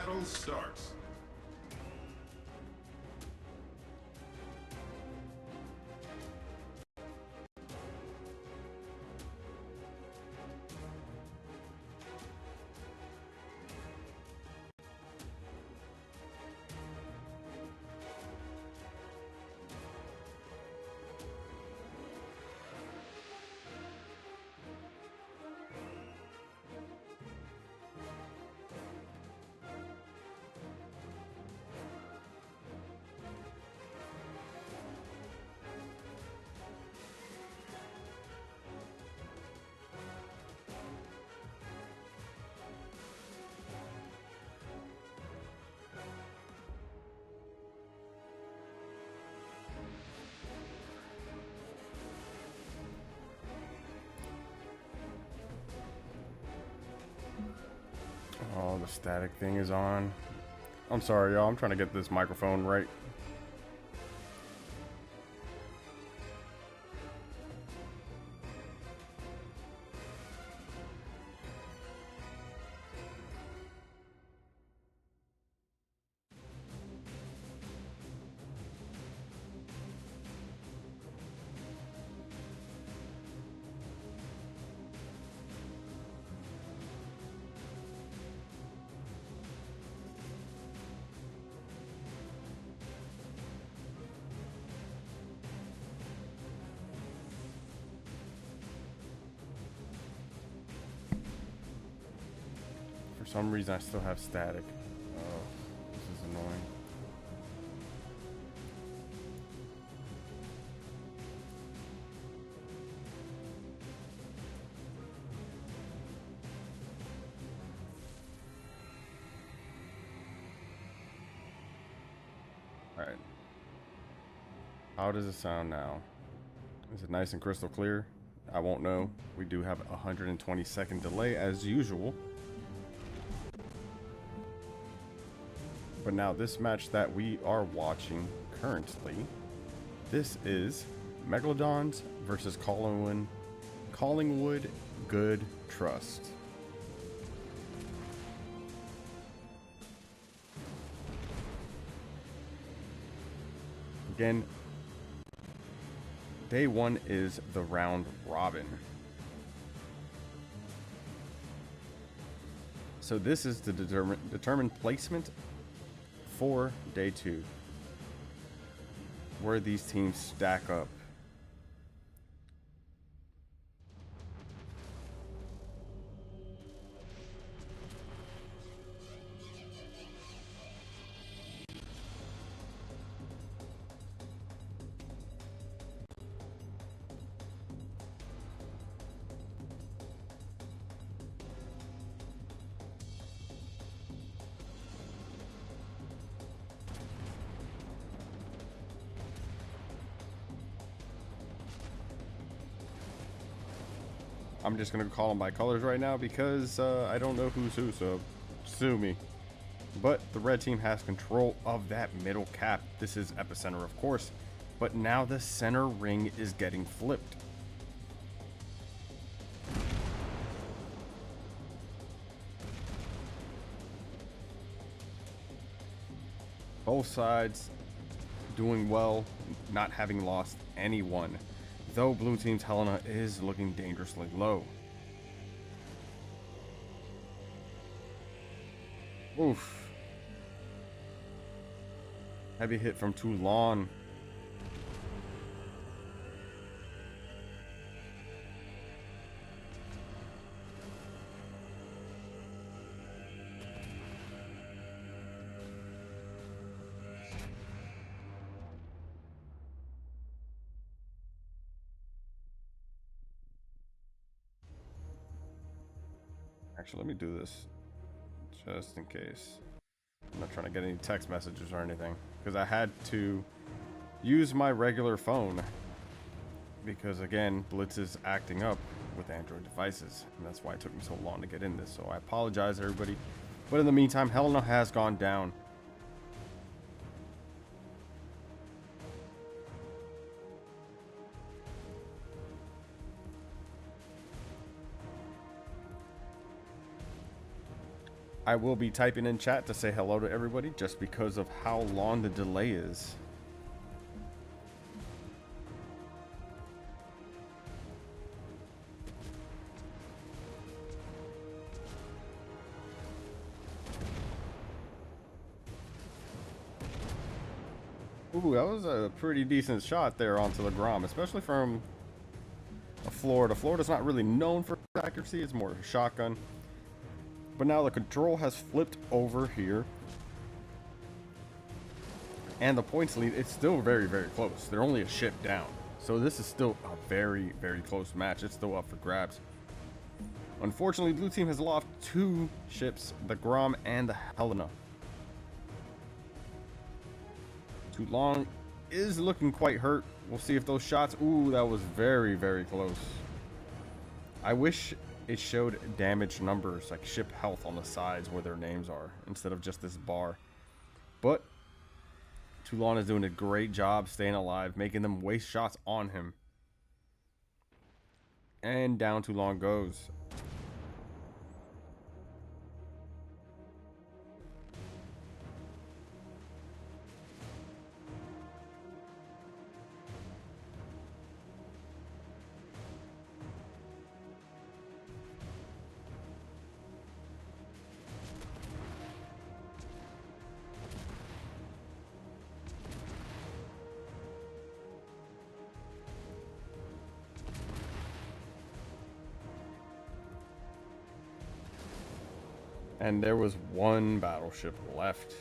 battle starts. Oh, the static thing is on. I'm sorry, y'all. I'm trying to get this microphone right. For some reason, I still have static. Oh, this is annoying. Alright. How does it sound now? Is it nice and crystal clear? I won't know. We do have a 120-second delay as usual. But now this match that we are watching currently, this is Megalodons versus Collingwood Good Trust. Again, day one is the round robin. So this is the determined placement for day two, where these teams stack up. I'm just gonna call them by colors right now because I don't know who's who, so sue me. But the red team has control of that middle cap. This is epicenter, of course, but now the center ring is getting flipped. Both sides doing well, not having lost anyone. Though blue team's Helena is looking dangerously low. Oof. Heavy hit from Toulon. Actually, let me do this just in case. I'm not trying to get any text messages or anything, because I had to use my regular phone because, again, Blitz is acting up with Android devices, and that's why it took me so long to get in this. So I apologize, everybody. But in the meantime, Helena has gone down. I will be typing in chat to say hello to everybody just because of how long the delay is. Ooh, that was a pretty decent shot there onto the Grom, especially from Florida. Florida's not really known for accuracy, it's more shotgun. But now the control has flipped over here. And the points lead, it's still very, very close. They're only a ship down. So this is still a very, very close match. It's still up for grabs. Unfortunately, blue team has lost 2 ships, the Grom and the Helena. Toulon is looking quite hurt. We'll see if those shots... Ooh, that was very, very close. I wish it showed damage numbers, like ship health on the sides where their names are, instead of just this bar. But Toulon is doing a great job staying alive, making them waste shots on him. And down Toulon goes. And there was one battleship left.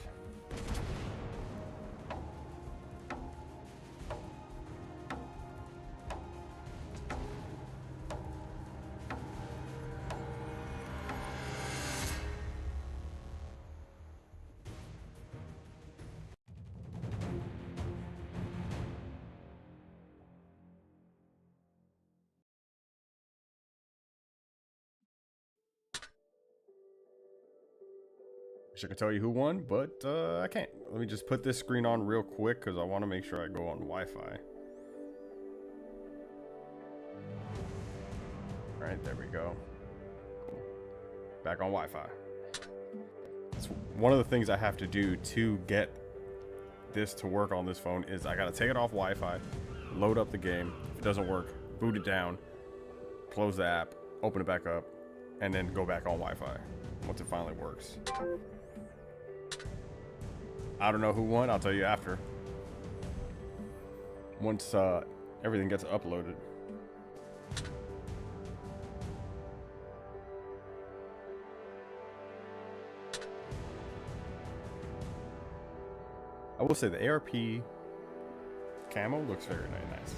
Wish I could tell you who won, but I can't. Let me just put this screen on real quick because I want to make sure I go on Wi-Fi. Alright, there we go. Cool. Back on Wi-Fi. It's one of the things I have to do to get this to work on this phone is I gotta take it off Wi-Fi, load up the game. If it doesn't work, boot it down, close the app, open it back up, and then go back on Wi-Fi once it finally works. I don't know who won. I'll tell you after. Once everything gets uploaded. I will say the ARP camo looks very, very nice,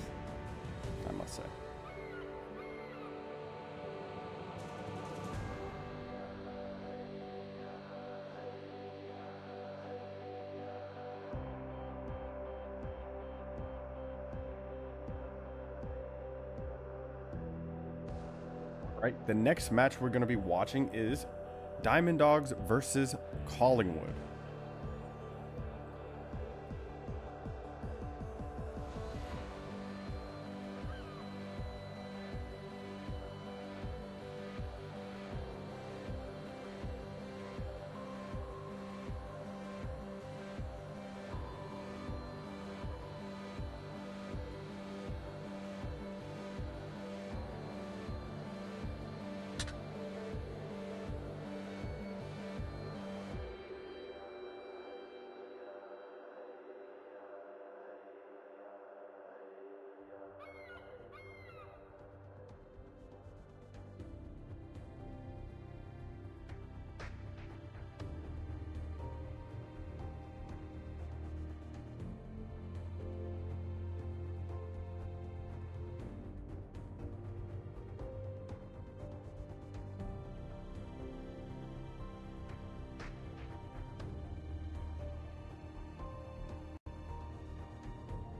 I must say. Right, the next match we're going to be watching is Diamond Dogs versus Collingwood.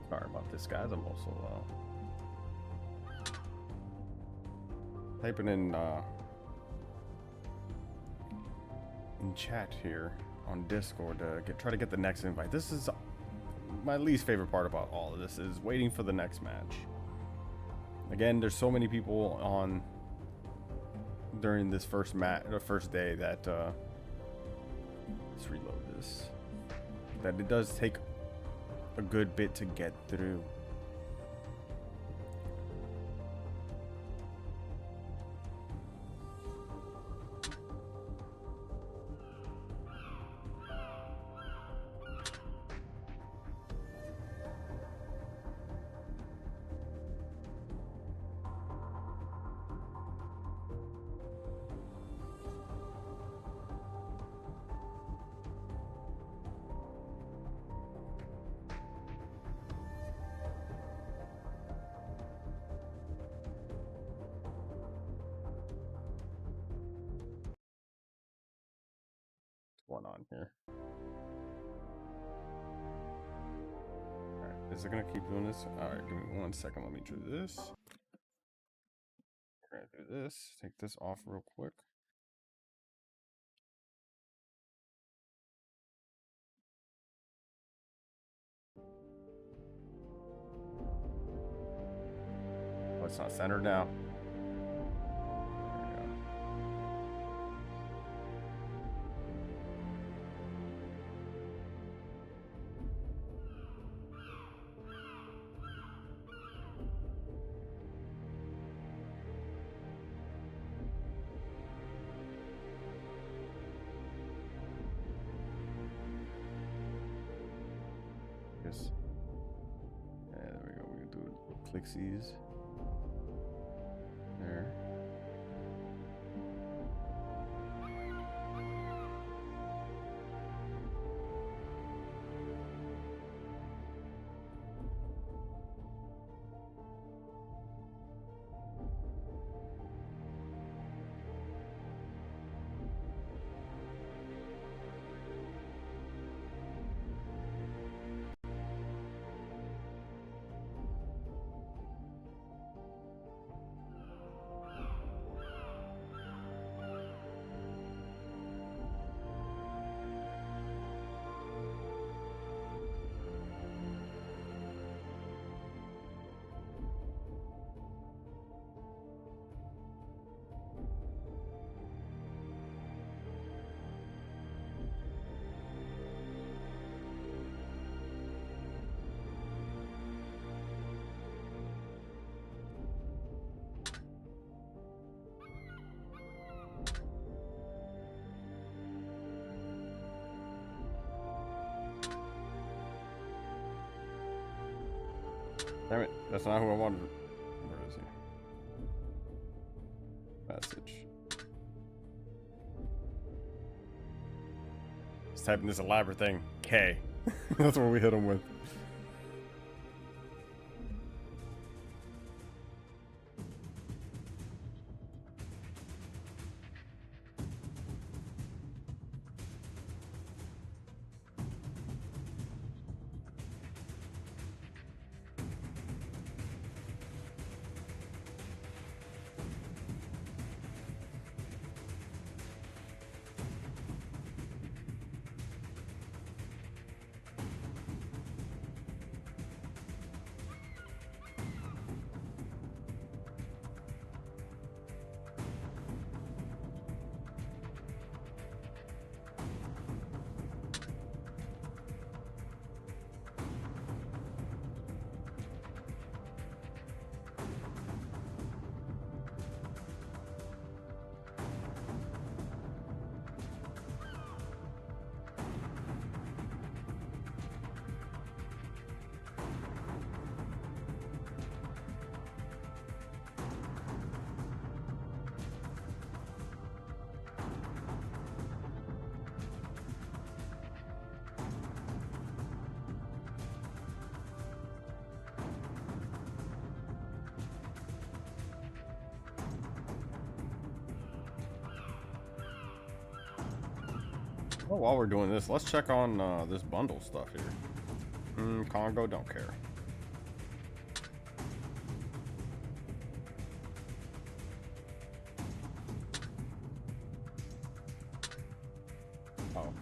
Sorry about this, guys. I'm also typing in chat here on Discord to try to get the next invite. This is my least favorite part about all of this, is waiting for the next match. Again, there's so many people on during this first day that Let's reload this. That it does take a good bit to get through. What's going on here? Alright, is it gonna keep doing this? Alright, give me 1 second. Let me do this. We're gonna do this. Take this off real quick. Oh, it's not centered now. There we go. Yes. Yeah, there we go. We can do it. Clixies. There. Damn it, that's not who I wanted. Where is he? Message. He's typing this elaborate thing. K. That's what we hit him with. Oh, while we're doing this, let's check on this bundle stuff here. Congo, don't care. Oh.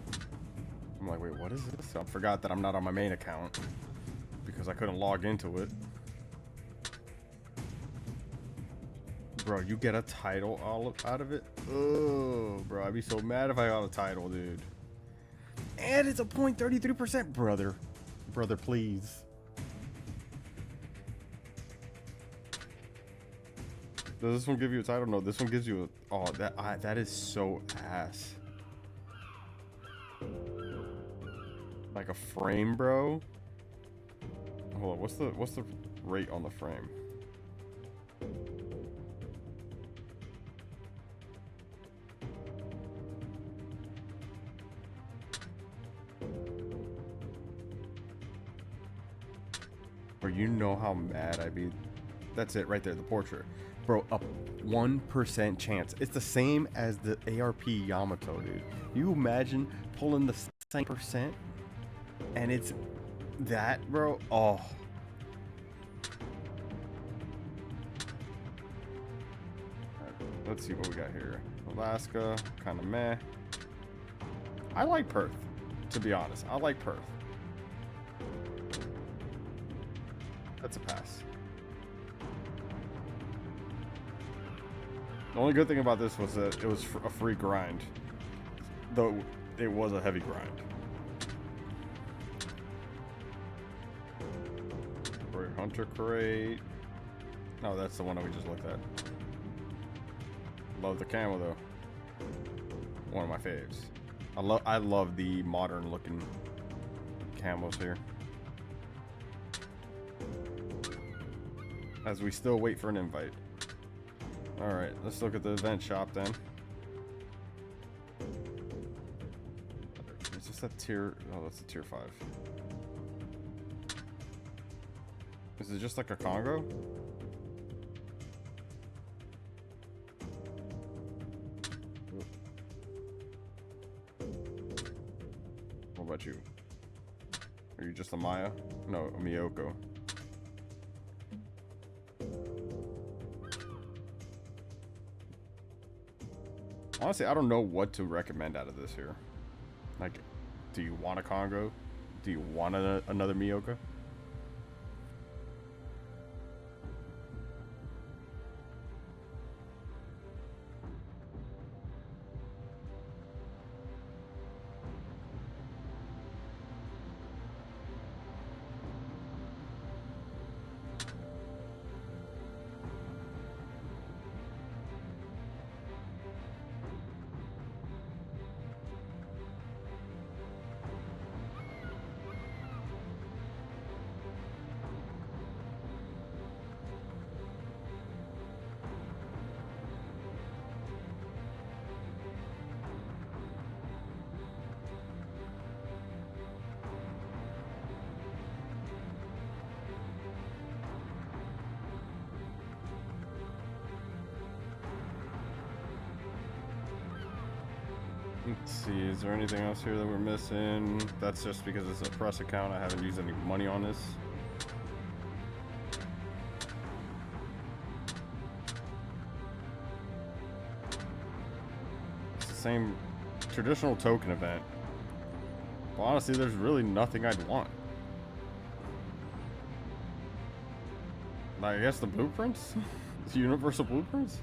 I'm like, wait, what is this? I forgot that I'm not on my main account because I couldn't log into it. Bro, you get a title all out of it? Oh, bro, I'd be so mad if I got a title, dude. And it's a 0.33%, brother. Brother, please. Does this one give you a title? No, this one gives you a... Oh, that is so ass. Like a frame, bro. Hold on, what's the rate on the frame? Bro, you know how mad I'd be. That's it right there, the portrait. Bro, a 1% chance. It's the same as the ARP Yamato, dude. You imagine pulling the same percent and it's that, bro? Oh. Let's see what we got here. Alaska, kind of meh. I like Perth, to be honest. I like Perth. That's a pass. The only good thing about this was that it was a free grind, though it was a heavy grind. For Hunter Crate. No, that's the one that we just looked at. Love the camo though. One of my faves. I love the modern looking camos here. As we still wait for an invite. Alright, let's look at the event shop then. Is this a tier? Oh, that's a tier 5. Is it just like a Congo? What about you? Are you just a Maya? No, a Miyoko. Honestly, I don't know what to recommend out of this here. Like, do you want a Congo? Do you want another Miyoko? Let's see, is there anything else here that we're missing? That's just because it's a press account. I haven't used any money on this. It's the same traditional token event. Well, honestly, there's really nothing I'd want. Like, I guess the blueprints? The universal blueprints?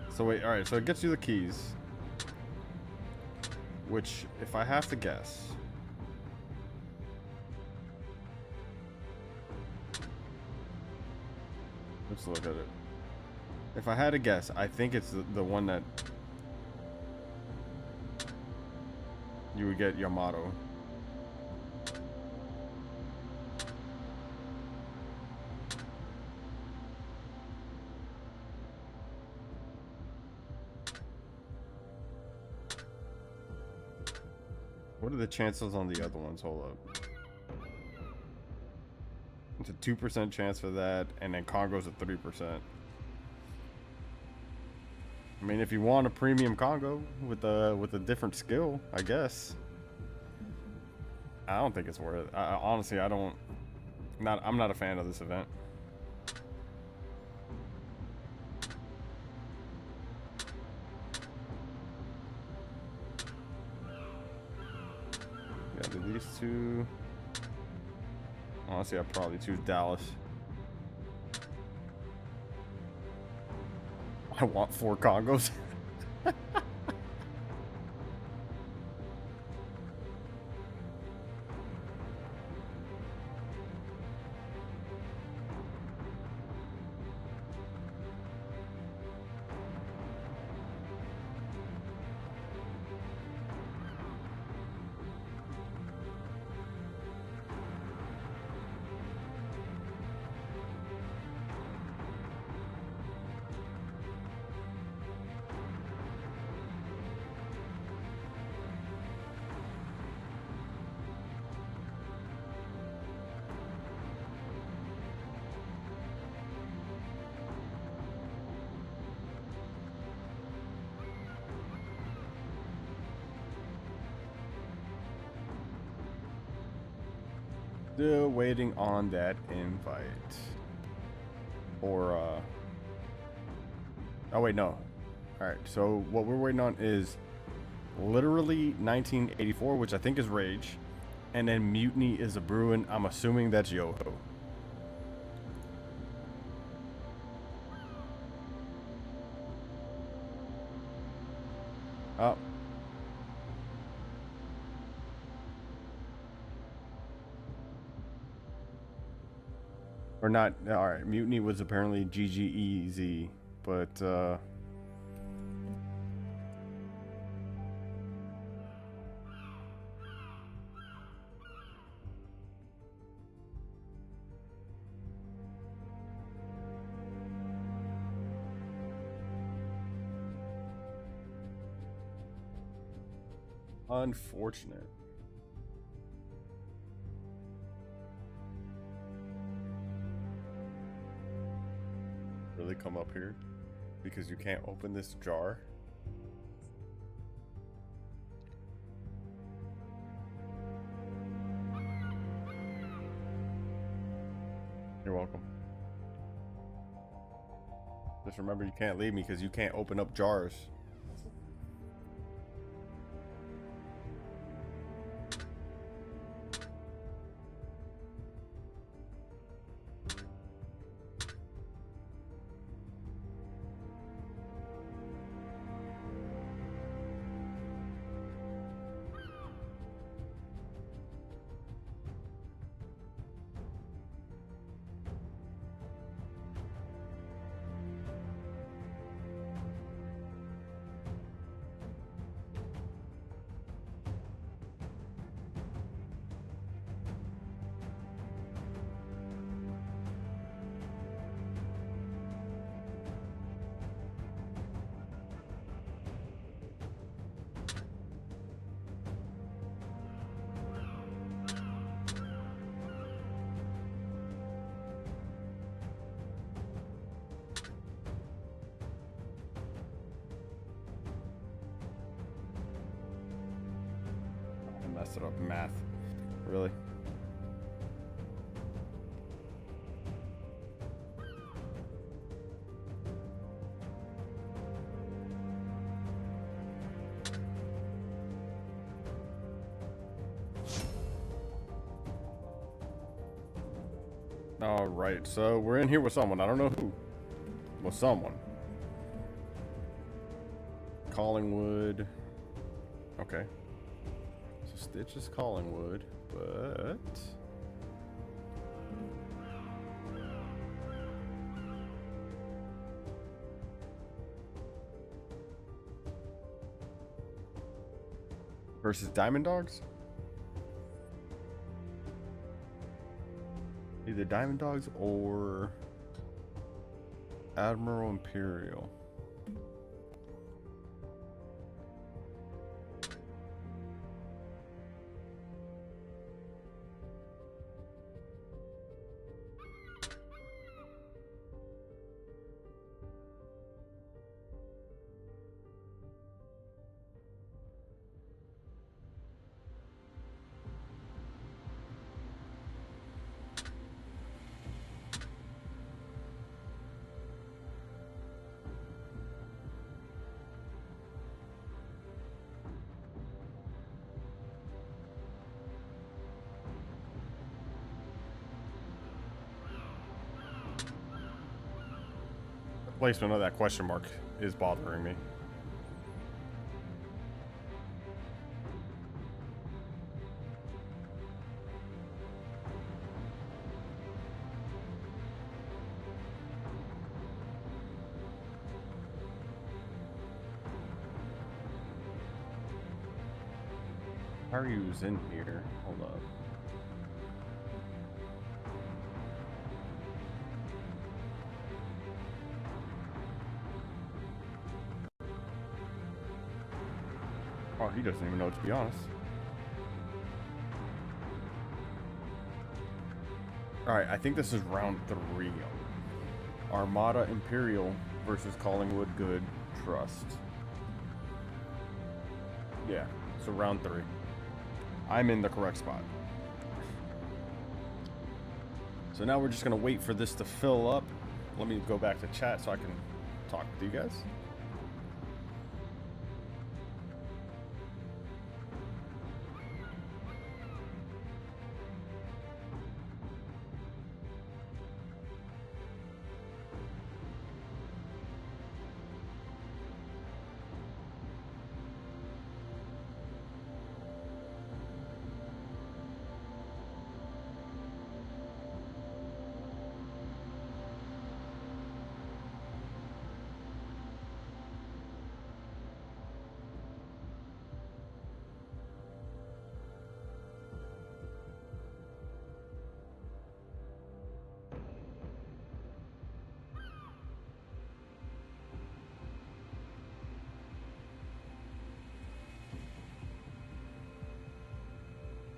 So wait, alright, so it gets you the keys. Which, if I have to guess... Let's look at it. If I had to guess, I think it's the one that... you would get Yamato. What are the chances on the other ones? Hold up. It's a 2% chance for that, and then Congo's at 3%. I mean, if you want a premium Congo with a different skill, I guess. I don't think it's worth it. Honestly, I don't. I'm not a fan of this event. Yeah, do these two. Honestly, I'd probably choose Dallas. I want 4 Congos. Still waiting on that invite. Or, oh, wait, no. Alright, so what we're waiting on is literally 1984, which I think is Rage. And then Mutiny is a brewing. I'm assuming that's Yoho. Oh. Or not. Alright, Mutiny was apparently GGEZ. But, unfortunate. Really come up here because you can't open this jar. You're welcome. Just remember you can't leave me because you can't open up jars. Messed it up. Math. Really? All right, so we're in here with someone. I don't know who. With someone. Collingwood. Okay. So Stitch is Collingwood, but... versus Diamond Dogs? Either Diamond Dogs or Admiral Imperial. Placement of that question mark is bothering me. Haryu's in here. Hold up. Oh, he doesn't even know, to be honest. Alright, I think this is round 3. Armada Imperial versus Collingwood Good Trust. Yeah, so round 3. I'm in the correct spot. So now we're just gonna wait for this to fill up. Let me go back to chat so I can talk with you guys.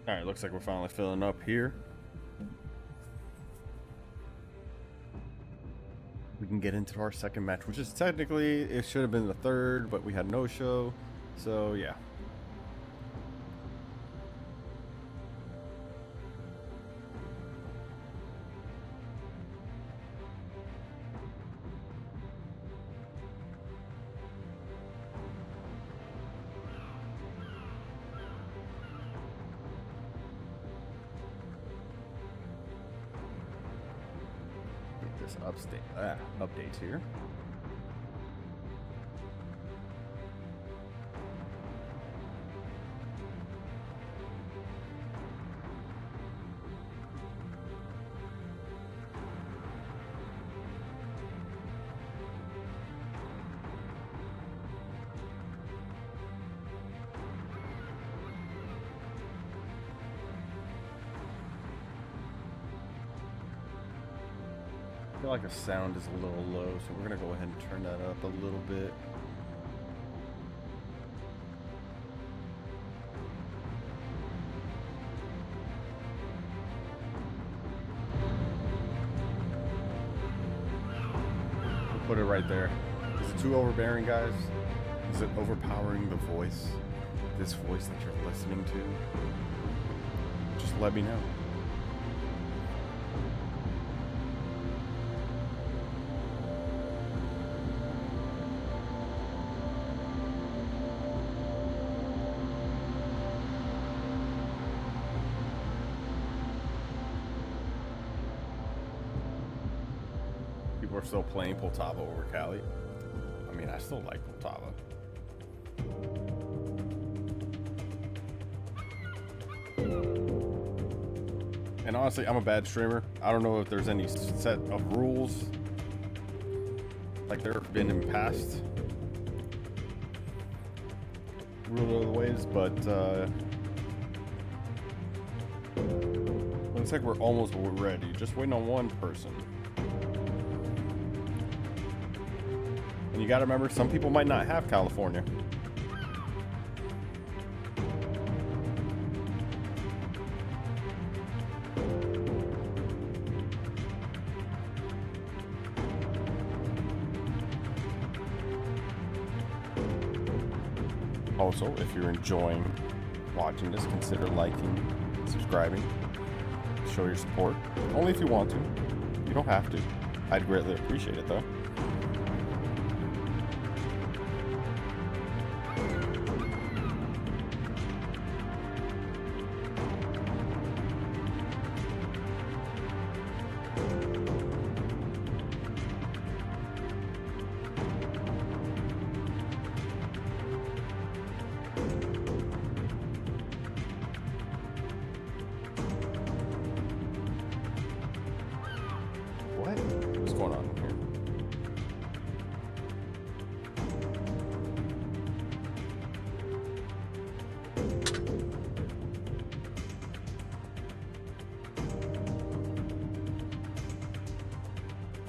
All right, looks like we're finally filling up here. We can get into our second match, which is technically, it should have been the third, but we had no show. So, yeah. Updates here. I feel like the sound is a little low, so we're gonna go ahead and turn that up a little bit. We'll put it right there. Is it too overbearing, guys? Is it overpowering the voice? This voice that you're listening to? Just let me know. We're still playing Poltava over Cali. I mean, I still like Poltava. And honestly, I'm a bad streamer. I don't know if there's any set of rules like there have been in past rule of the ways, but looks like we're almost ready. Just waiting on one person. And you gotta remember, some people might not have California. Also, if you're enjoying watching this, consider liking, subscribing, show your support. Only if you want to. You don't have to. I'd greatly appreciate it though. What's going on here?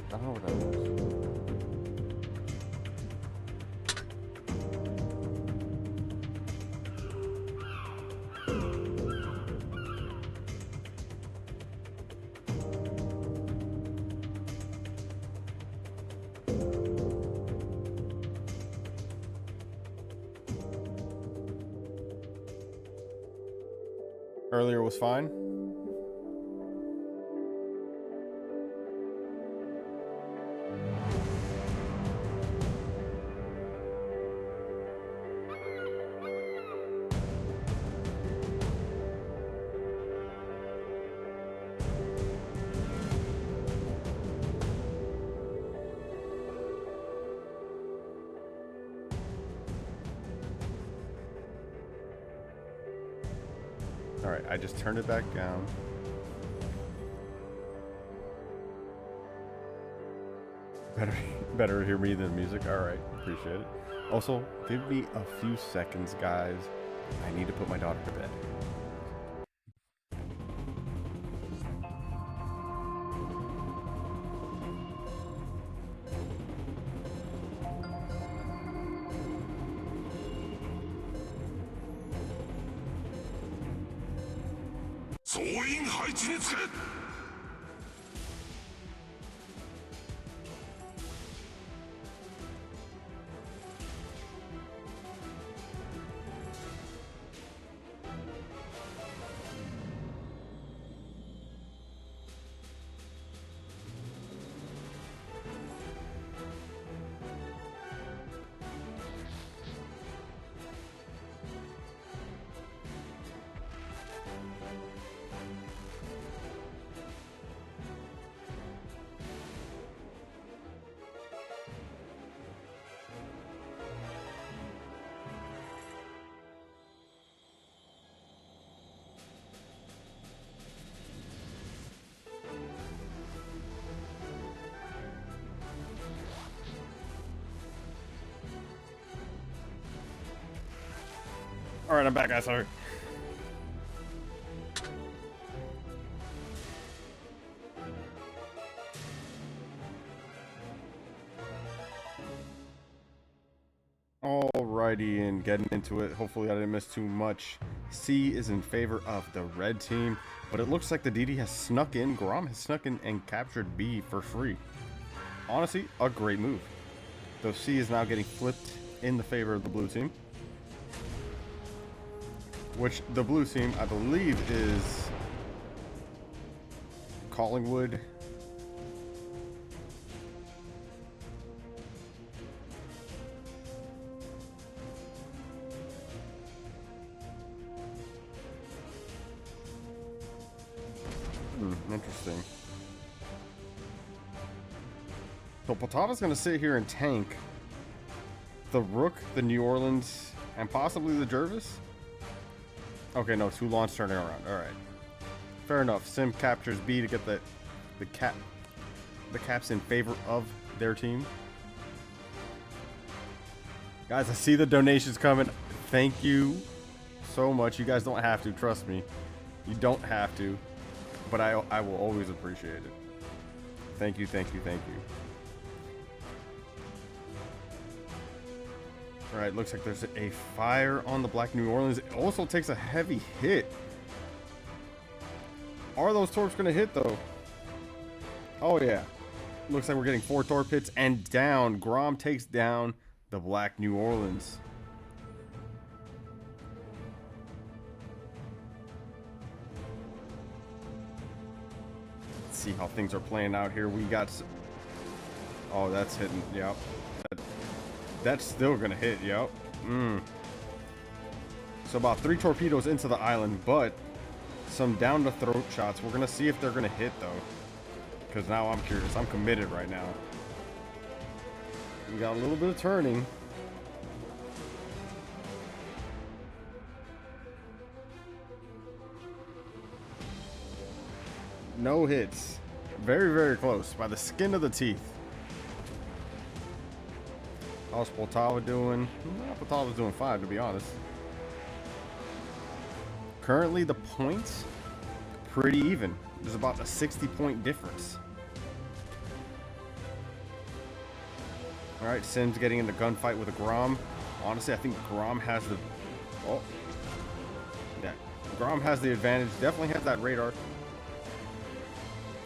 I don't know what that is. Earlier was fine. Alright, I just turned it back down. Better hear me than music. Alright, appreciate it. Also, give me a few seconds, guys. I need to put my daughter to bed. Alright, I'm back, guys. Sorry. Alrighty, and getting into it. Hopefully I didn't miss too much. C is in favor of the red team, but it looks like the DD has snuck in. Grom has snuck in and captured B for free. Honestly, a great move. Though C is now getting flipped in the favor of the blue team. Which the blue team, I believe, is Collingwood. Interesting. So Poltava's going to sit here and tank the Rook, the New Orleans, and possibly the Jervis. Okay, no, 2 launch turning around. All right, fair enough. Sim captures B to get the caps in favor of their team. Guys, I see the donations coming. Thank you so much. You guys don't have to, trust me. You don't have to, but I will always appreciate it. Thank you, thank you, thank you. All right, looks like there's a fire on the Black New Orleans. It also takes a heavy hit. Are those torps going to hit, though? Oh, yeah. Looks like we're getting 4 torp hits and down. Grom takes down the Black New Orleans. Let's see how things are playing out here. We got... Oh, that's hitting. Yep. That's still gonna hit, yep. So about 3 torpedoes into the island, but some down the throat shots. We're gonna see if they're gonna hit though, because now I'm curious. I'm committed right now. We got a little bit of turning. No hits. Very, very close by the skin of the teeth. How's Poltava doing? Poltava's doing fine, to be honest. Currently, the points pretty even. There's about a 60-point difference. All right, Sims getting into gunfight with a Grom. Honestly, I think Grom has the... Oh. Yeah, Grom has the advantage. Definitely has that radar.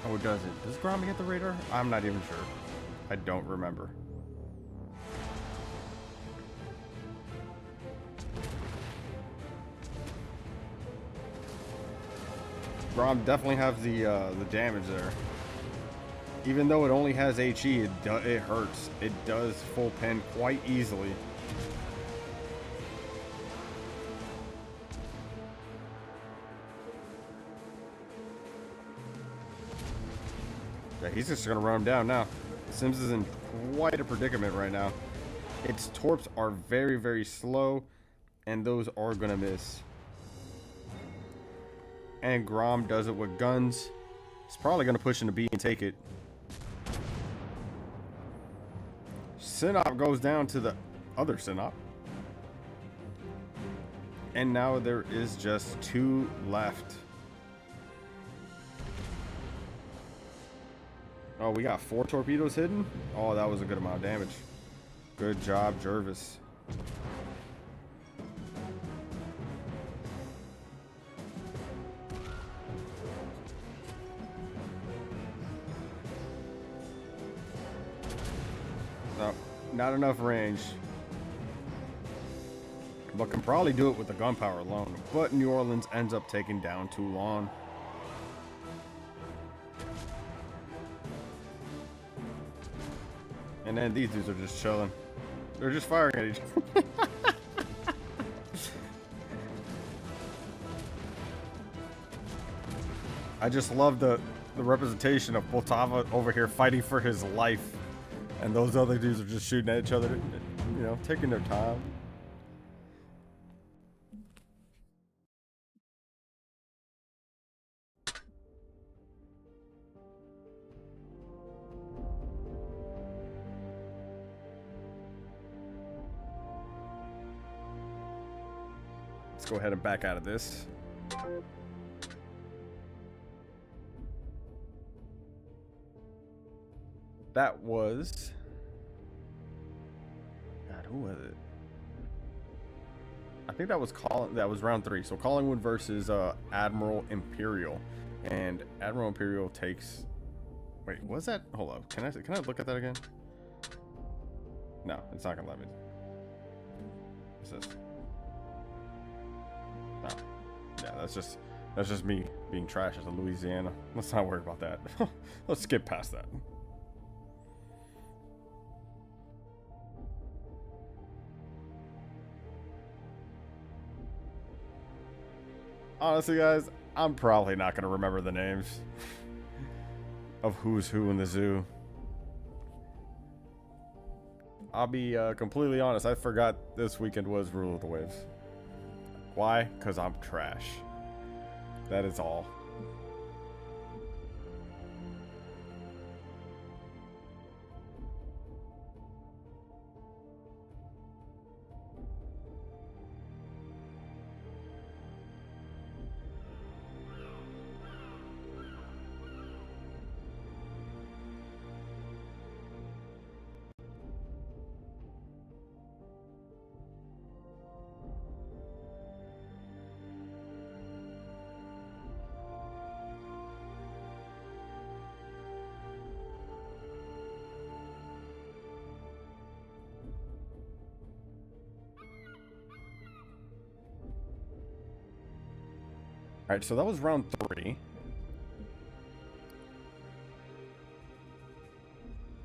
Oh, does it? Does Grom get the radar? I'm not even sure. I don't remember. Grom definitely has the damage there. Even though it only has HE, it hurts. It does full pen quite easily. Yeah, he's just gonna run him down now. Sims is in quite a predicament right now. Its torps are very, very slow, and those are gonna miss. and Grom does it with guns. He's probably going to push into B and take it. Sinop goes down to the other Sinop. And now there is just 2 left. Oh, we got 4 torpedoes hidden? Oh, that was a good amount of damage. Good job, Jervis. No, not enough range. But can probably do it with the gunpowder alone. But New Orleans ends up taking down Toulon. And then these dudes are just chilling. They're just firing at each other. I just love the representation of Poltava over here fighting for his life. And those other dudes are just shooting at each other, you know, taking their time. Let's go ahead and back out of this. That was... God, who was it? I think that was that was round 3. So Collingwood versus Admiral Imperial. And Admiral Imperial takes... Wait, was that? Hold up. Can I look at that again? No, it's not gonna let me. What's this? No. Yeah, that's just me being trash as a Louisiana. Let's not worry about that. Let's skip past that. Honestly, guys, I'm probably not going to remember the names of who's who in the zoo. I'll be completely honest. I forgot this weekend was Rule of the Waves. Why? Because I'm trash. That is all. Alright, so that was round 3.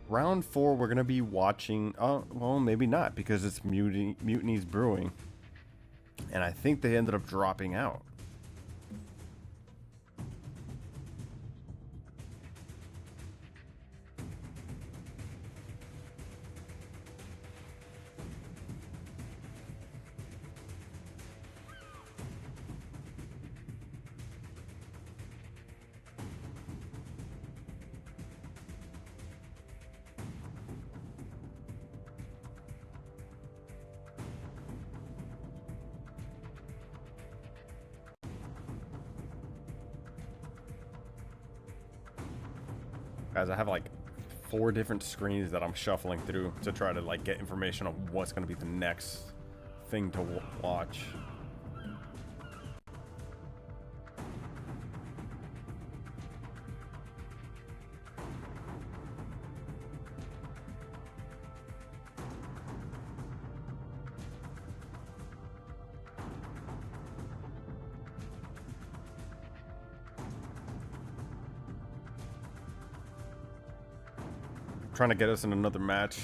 Round 4, we're going to be watching... Oh, well, maybe not, because it's Mutiny's Brewing. And I think they ended up dropping out. Guys, I have like 4 different screens that I'm shuffling through to try to like get information on what's going to be the next thing to watch. Trying to get us in another match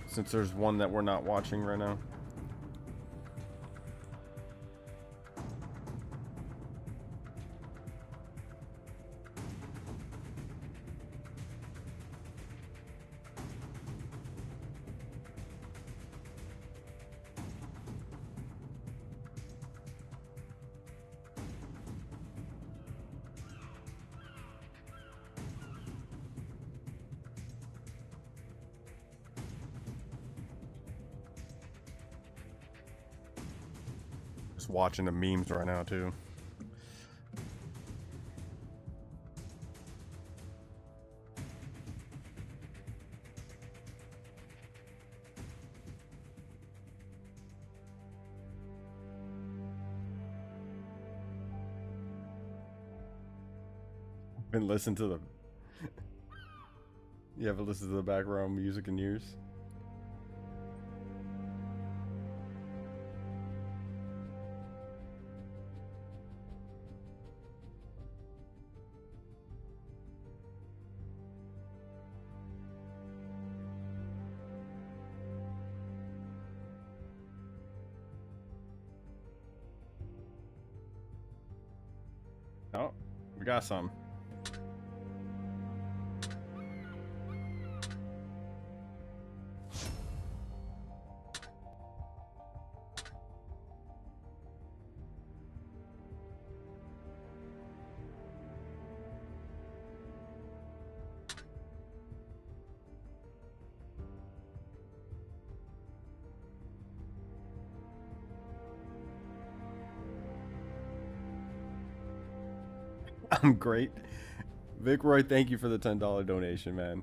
since there's one that we're not watching right now. Just watching the memes right now too. Been listening to the. You haven't listened to the background music in years. Oh, we got some. I'm great. Vic Roy, thank you for the $10 donation, man.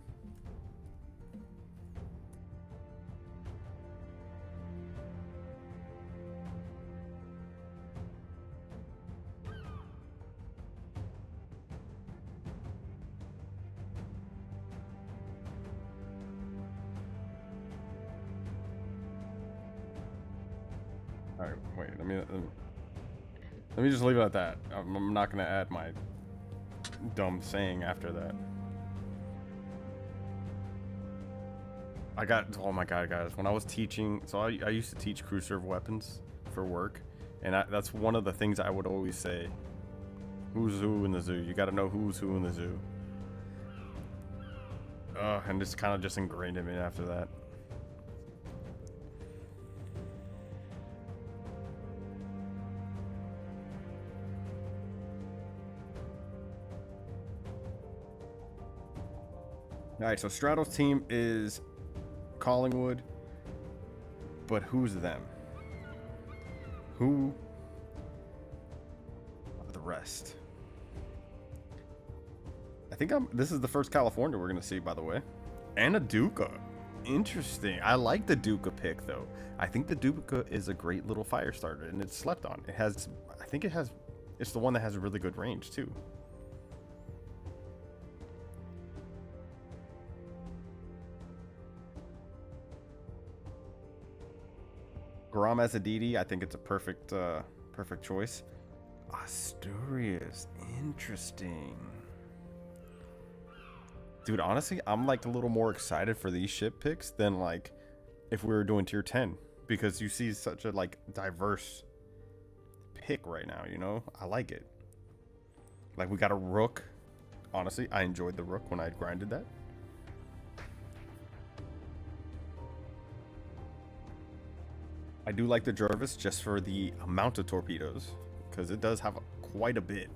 All right, wait. Let me just leave it at that. I'm not gonna add my dumb saying after that. I got, oh my god, guys, when I was teaching, so I used to teach crew serve weapons for work, and that's one of the things I would always say. Who's who in the zoo? You got to know who's who in the zoo. And it's kind of just ingrained in me after that. All right, so Strato's team is Collingwood, but who's them? Who are the rest? I think this is the first California we're gonna see, by the way, and a Duca. Interesting. I like the Duca pick though. I think the Duca is a great little fire starter, and it's slept on. It has, I think it's the one that has a really good range too. Garam as a DD, I think it's a perfect choice. Asturias, interesting. Dude, honestly, I'm like a little more excited for these ship picks than like if we were doing tier 10, because you see such a like diverse pick right now, you know? I like it. Like we got a Rook. Honestly, I enjoyed the Rook when I grinded that. I do like the Jervis just for the amount of torpedoes, because it does have quite a bit.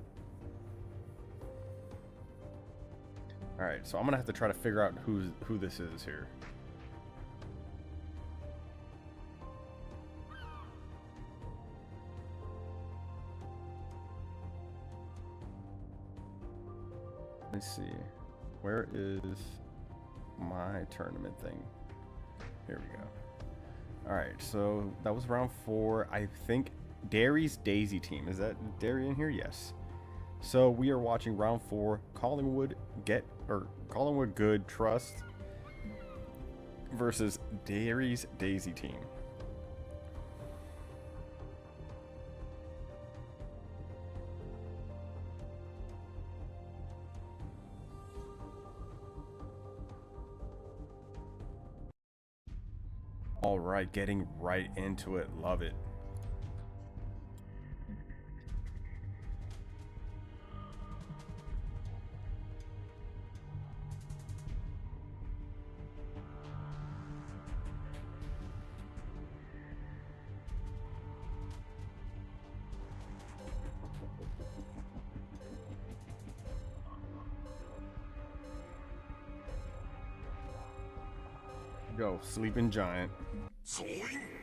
All right, so I'm gonna have to try to figure out who this is here. Let's see, where is my tournament thing? Here we go. All right, so that was round 4. I think Derry's Daisy team. Is that Derry in here? Yes. So we are watching round 4. Collingwood Good Trust versus Derry's Daisy team. All right, getting right into it. Love it. Go, Sleeping Giant. 総員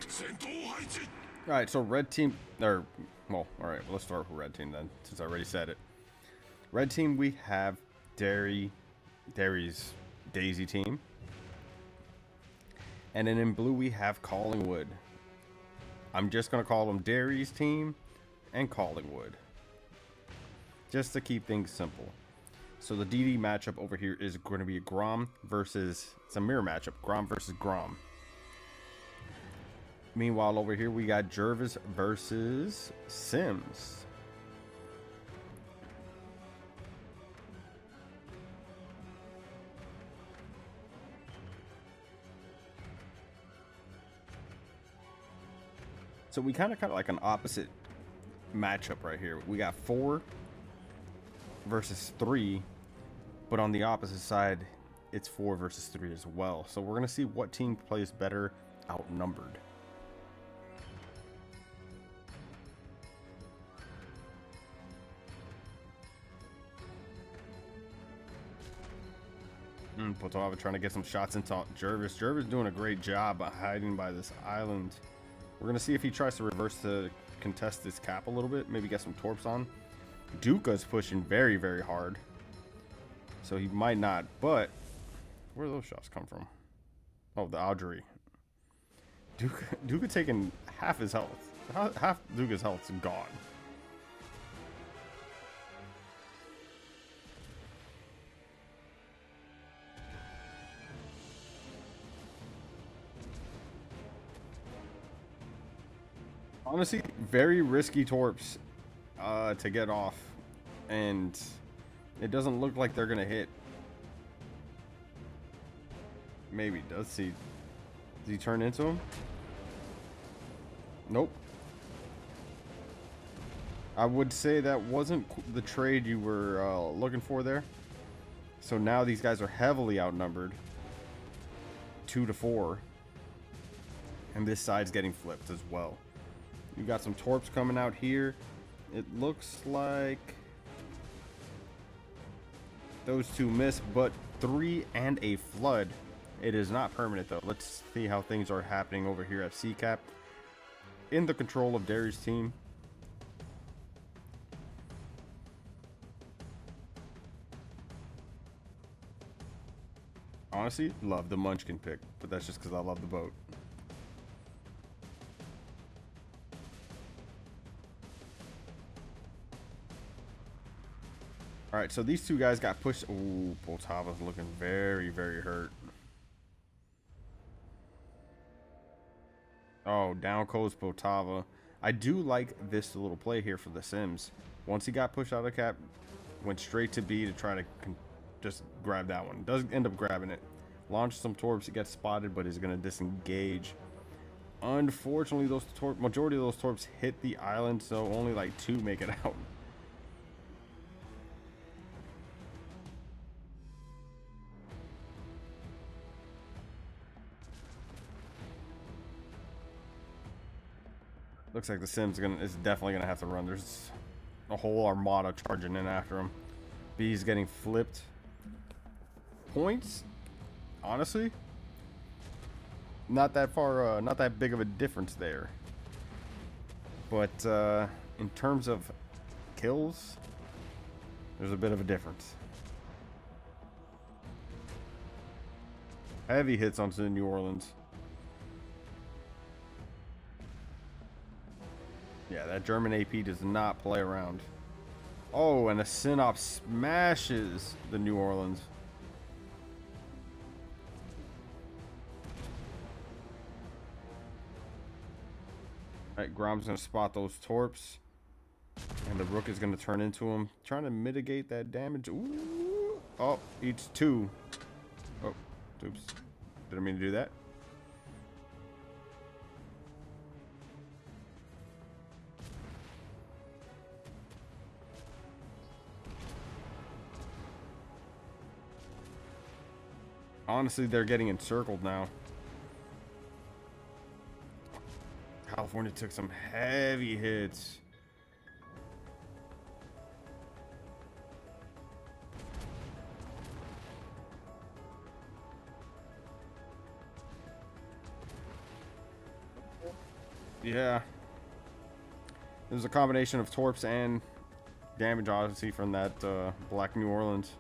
戦闘配置 All right, so red team, or well, all right, let's start with red team then, since I already said it. Red team, we have Derry's Daisy team, and then in blue we have Collingwood. I'm just gonna call them Derry's team and Collingwood, just to keep things simple. So the DD matchup over here is going to be Grom versus, it's a mirror matchup, Grom versus Grom. Meanwhile, over here we got Jervis versus Sims. So we kind of like an opposite matchup right here. We got 4 versus 3, but on the opposite side, it's 4 versus 3 as well. So we're gonna see what team plays better outnumbered. Potava trying to get some shots into Jervis. Jervis doing a great job hiding by this island. We're going to see if he tries to reverse to contest this cap a little bit. Maybe get some torps on. Duka's pushing very, very hard. So he might not. But where do those shots come from? Oh, the Audrey. Duka taking half his health. Half Duka's health is gone. Honestly, very risky torps to get off, and it doesn't look like they're gonna hit. Maybe does he turn into him? Nope. I would say that wasn't the trade you were looking for there. So now these guys are heavily outnumbered, 2-4, and this side's getting flipped as well. You got some torps coming out here. It looks like those two miss, but 3 and a flood. It is not permanent though. Let's see how things are happening over here at CCAP. In the control of Derry's team. Honestly, love the Munchkin pick, but that's just because I love the boat. All right, so these two guys got pushed. Ooh, Poltava's looking very, very hurt. Oh, down goes Poltava. I do like this little play here for the Sims. Once he got pushed out of cap, went straight to B to try to just grab that one. Does end up grabbing it. Launched some torps. He gets spotted, but is going to disengage. Unfortunately, those majority of those torps hit the island, so only like 2 make it out. Looks like the Sims is definitely gonna have to run. There's a whole armada charging in after him. B's getting flipped. Points, honestly, not that far, not that big of a difference there. But in terms of kills, there's a bit of a difference. Heavy hits onto New Orleans. Yeah, that German AP does not play around. Oh, and a Synop smashes the New Orleans. Alright, Grom's going to spot those torps. And the Rook is going to turn into him. Trying to mitigate that damage. Ooh. Oh, eats 2. Oh, oops. Didn't mean to do that. Honestly, they're getting encircled now. California took some heavy hits. Yeah. was a combination of torps and damage, obviously, from that Black New Orleans.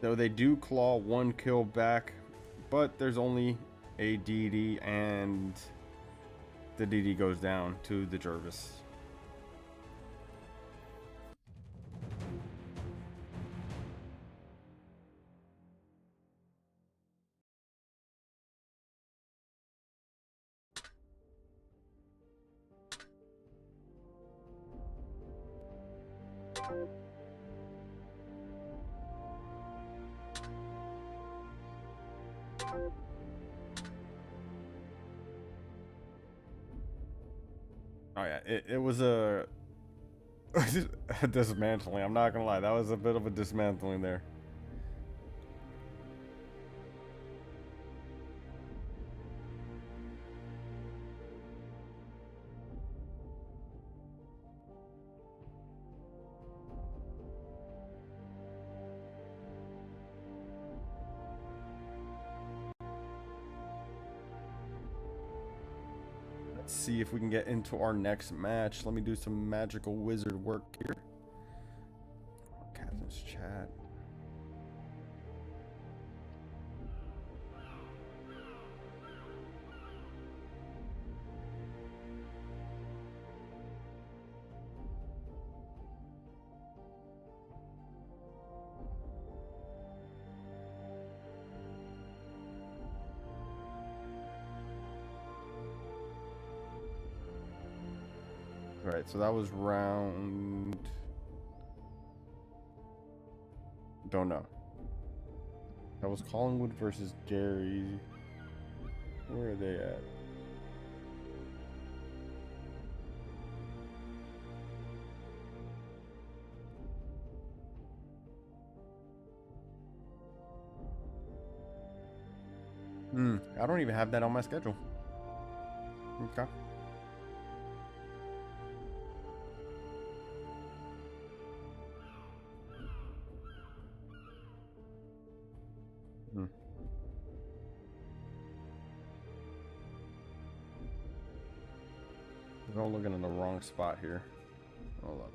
Though they do claw 1 kill back, but there's only a DD, and the DD goes down to the Jervis. Oh yeah, it was a dismantling. I'm not gonna lie, that was a bit of a dismantling there. Let's see if we can get into our next match. Let me do some magical wizard work here. Captain's chat. Alright, so that was round... Don't know. That was Collingwood versus Gary. Where are they at? I don't even have that on my schedule. Okay. I'm looking in the wrong spot here. Hold up.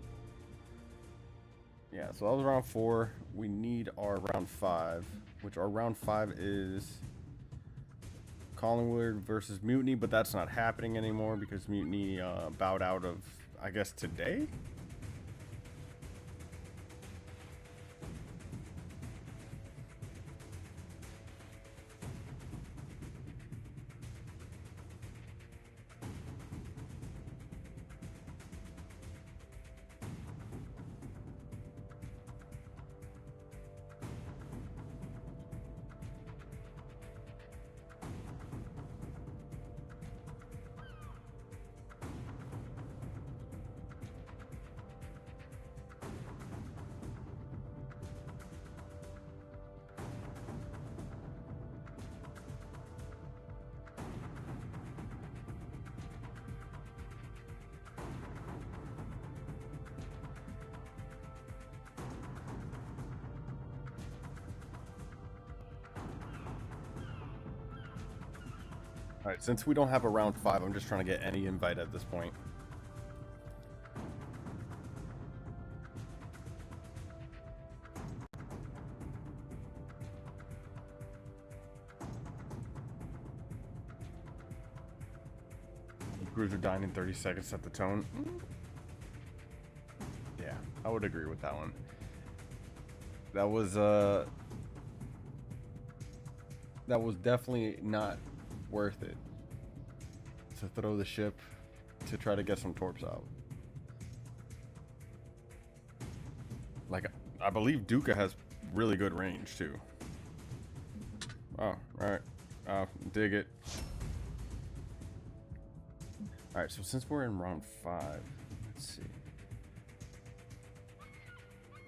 Yeah, so that was round 4. We need our round 5, which our round 5 is Collingwood versus Mutiny, but that's not happening anymore because Mutiny bowed out of, I guess, today? Alright, since we don't have a round 5, I'm just trying to get any invite at this point. Cruiser dying in 30 seconds set the tone. Yeah, I would agree with that one. That was definitely not worth it to throw the ship to try to get some torps out. Like, I believe Duca has really good range too. Oh, alright. Dig it. Alright, so since we're in round 5, let's see.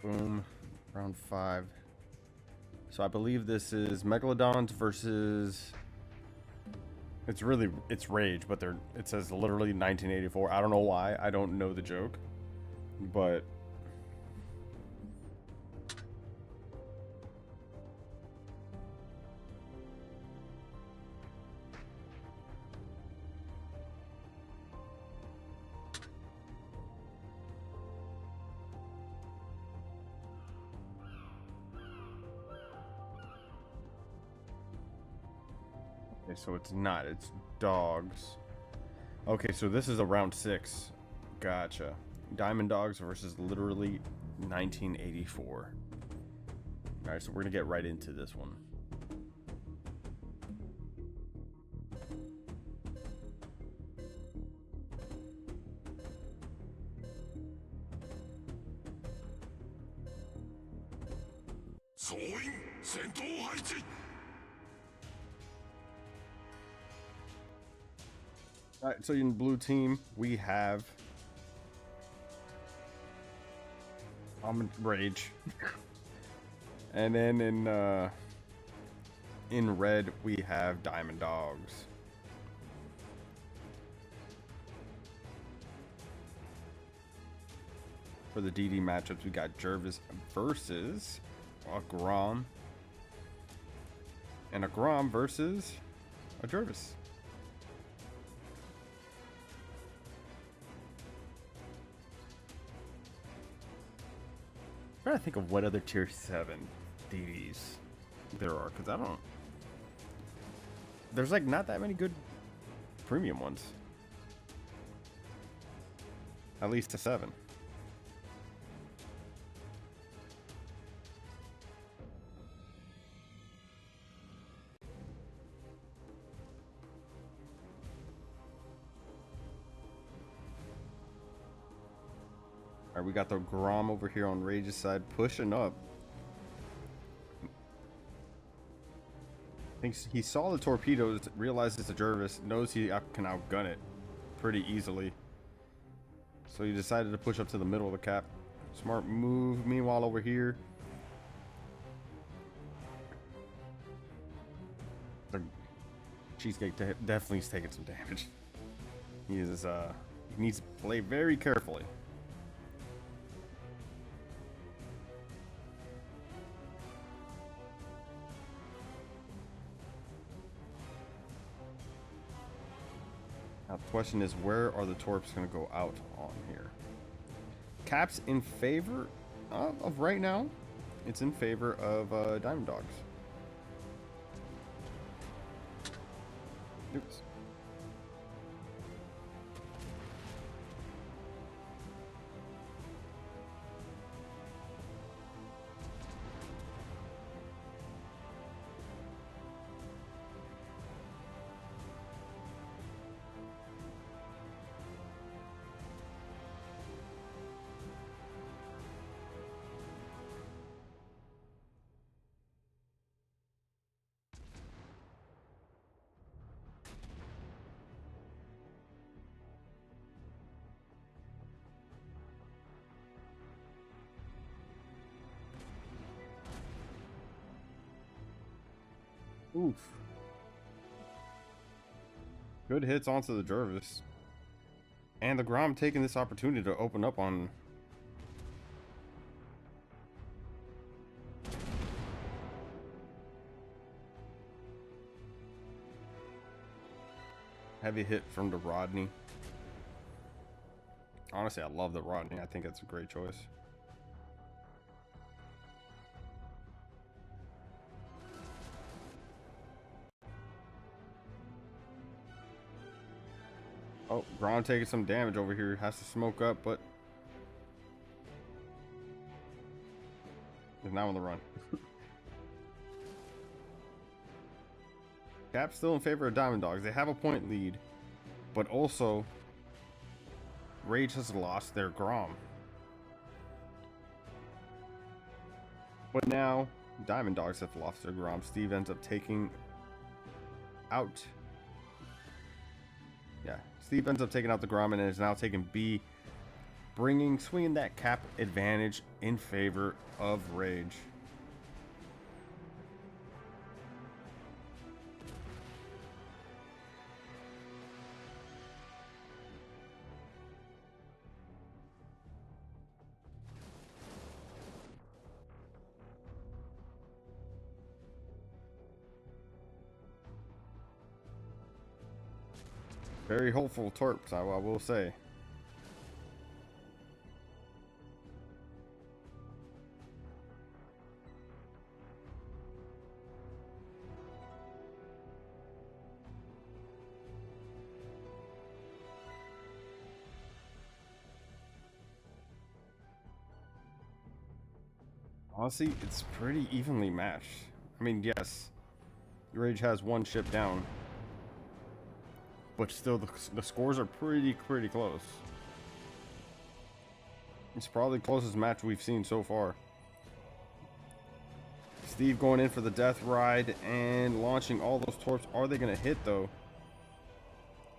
Boom. Round 5. So I believe this is Megalodons versus... It's Rage, but it says literally 1984. I don't know why. I don't know the joke. But Okay, so it's not. It's dogs. Okay, so this is a round 6. Gotcha. Diamond Dogs versus literally 1984. Alright, so we're gonna get right into this one. Alright, so in the blue team, we have Rage. And then in red, we have Diamond Dogs. For the DD matchups, we got Jervis versus a Grom. And a Grom versus a Jervis. I'm trying to think of what other tier 7 DDs there are, because I don't. There's like not that many good premium ones. At least a 7. Alright, we got the Grom over here on Rage's side pushing up. Thinks he saw the torpedoes, realized it's a Jervis, knows he can outgun it pretty easily. So he decided to push up to the middle of the cap. Smart move. Meanwhile, over here, the Cheesecake definitely is taking some damage. He is he needs to play very carefully. Now the question is, where are the torps going to go out on here? Cap's in favor of right now. It's in favor of Diamond Dogs. Oops. Oof. Good hits onto the Jervis. And the Grom taking this opportunity to open up on... Heavy hit from the Rodney. Honestly, I love the Rodney. I think it's a great choice. Oh, Grom taking some damage over here. Has to smoke up, but is now on the run. Cap's still in favor of Diamond Dogs. They have a point lead, but also Rage has lost their Grom. But now Diamond Dogs have lost their Grom. Steve ends up taking out. Yeah, Steve ends up taking out the Grom and is now taking B, swinging that cap advantage in favor of Rage. Very hopeful torps, I will say. Honestly, it's pretty evenly matched. I mean, yes, Rage has one ship down, but still the scores are pretty close. It's probably the closest match we've seen so far. Steve going in for the death ride and launching all those torps. Are they going to hit, though?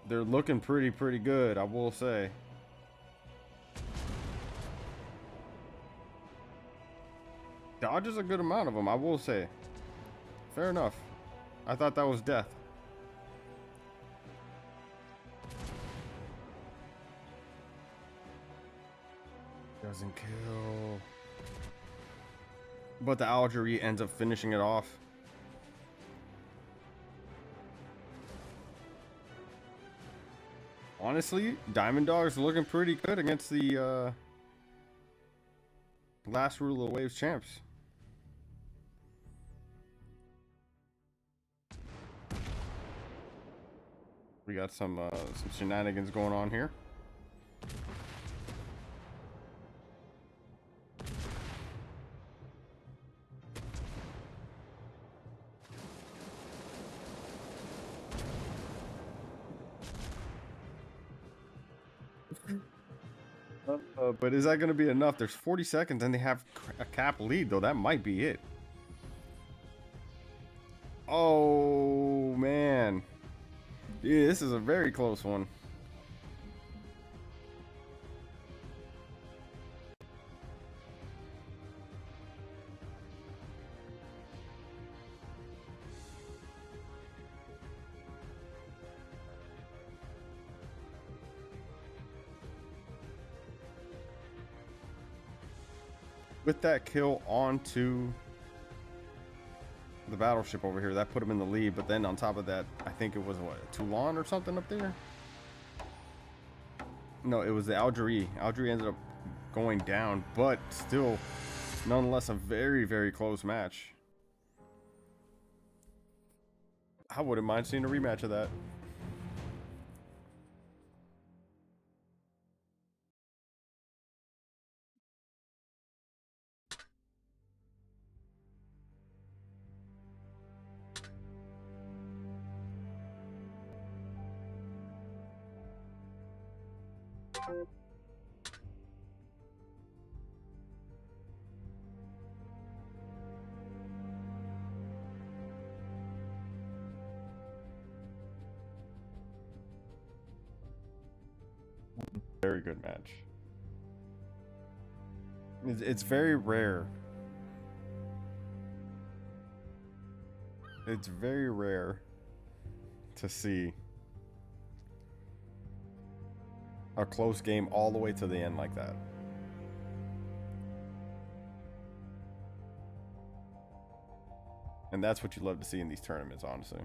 They're looking pretty good, I will say. Dodges a good amount of them, I will say. Fair enough. I thought that was death. Doesn't kill. But the Algerie ends up finishing it off. Honestly, Diamond Dog's looking pretty good against the last Rule of the Waves champs. We got some shenanigans going on here. But is that going to be enough? There's 40 seconds and they have a cap lead, though. That might be it. Oh, man. Yeah, this is a very close one. With that kill onto the battleship over here, that put him in the lead. But then on top of that, I think it was what, Toulon or something up there? No, it was the Algerie. Algerie ended up going down, but still, nonetheless, a very close match. I wouldn't mind seeing a rematch of that. Very good match. It's very rare. It's very rare to see a close game all the way to the end like that. And that's what you love to see in these tournaments, honestly.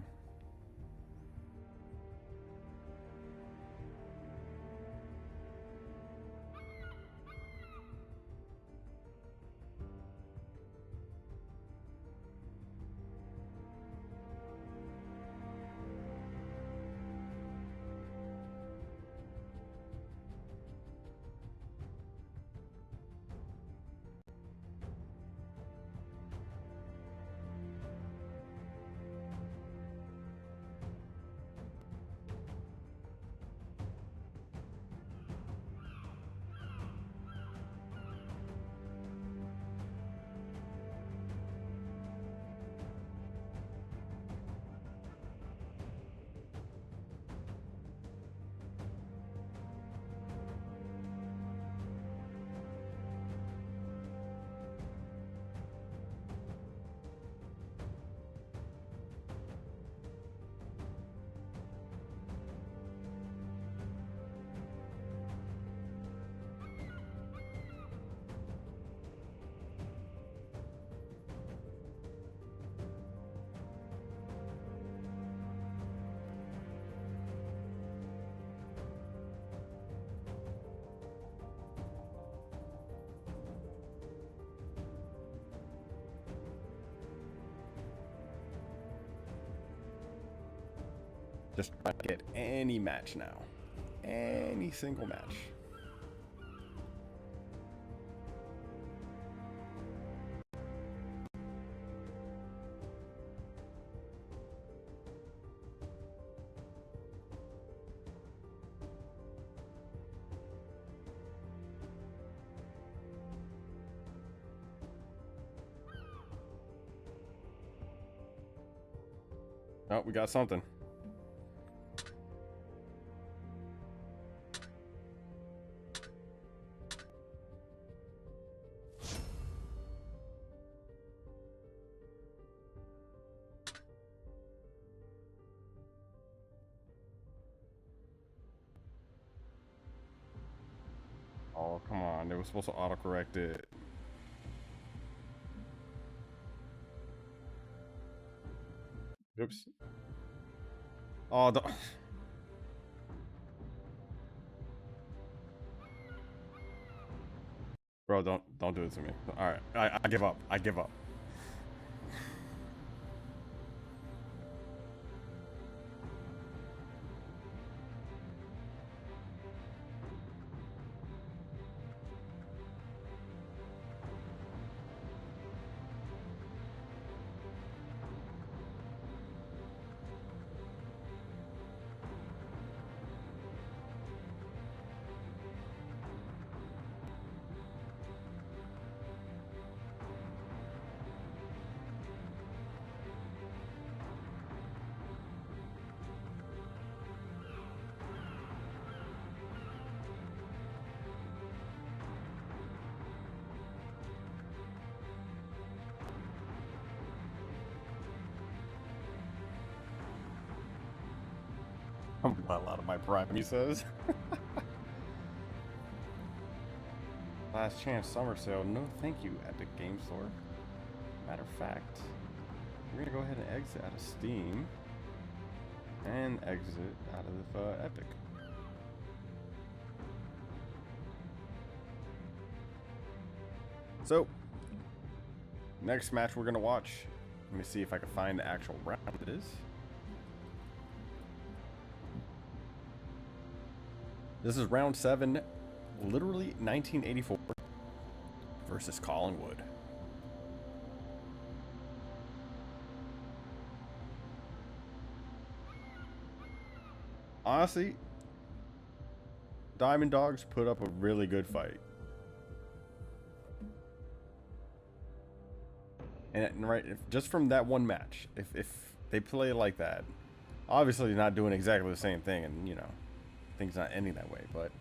Just try to get any match now. Any single match. Oh, we got something. Oh, come on. They were supposed to autocorrect it. Oops. Oh, bro, don't do it to me. All right, I give up. I give up. I'm well out of my prime, he says. Last chance summer sale. No, thank you, Epic Game Store. Matter of fact, we're gonna go ahead and exit out of Steam and exit out of Epic. So, next match we're gonna watch. Let me see if I can find the actual round it is. This is round 7, literally 1984 versus Collingwood. Honestly, Diamond Dogs put up a really good fight. And right, just from that one match, if they play like that, obviously not doing exactly the same thing, and you know, things not ending that way, but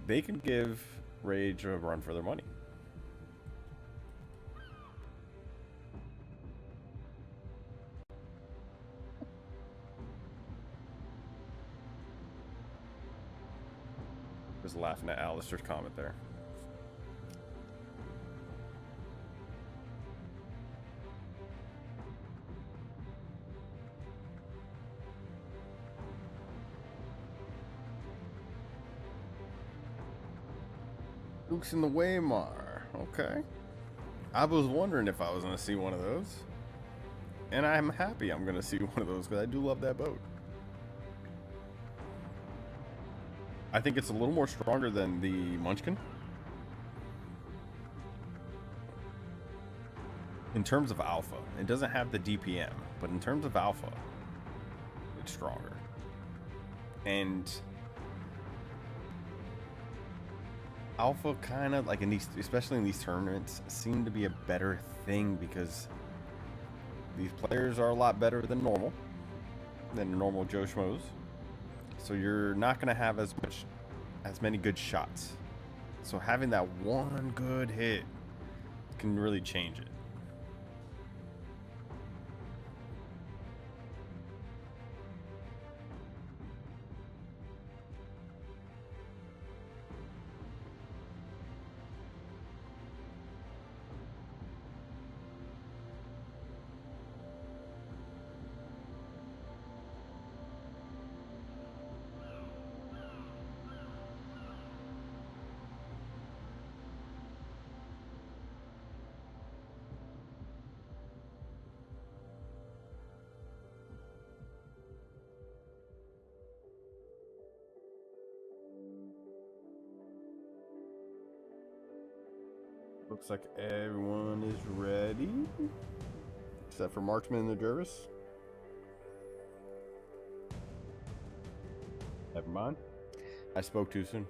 they can give Rage a run for their money. Just laughing at Alistair's comment there. Dukes in the Waymar. Okay. I was wondering if I was going to see one of those. And I'm happy I'm going to see one of those because I do love that boat. I think it's a little more stronger than the Munchkin. In terms of alpha, it doesn't have the DPM, but in terms of alpha, it's stronger. And alpha kind of like in these, especially in these tournaments, seem to be a better thing because these players are a lot better than normal, Joe Schmoes. So you're not going to have as many good shots. So having that one good hit can really change it. Looks like everyone is ready, except for Marksman and the Jervis. Never mind. I spoke too soon.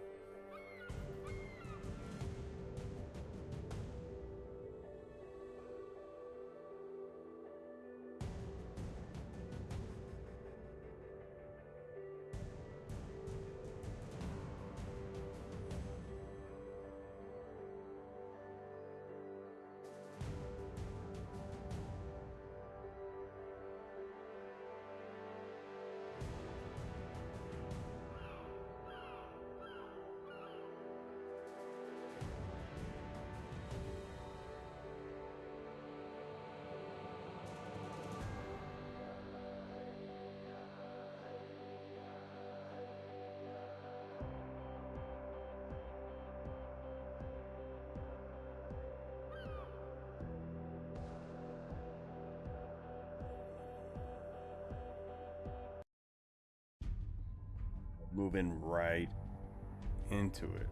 moving right into it.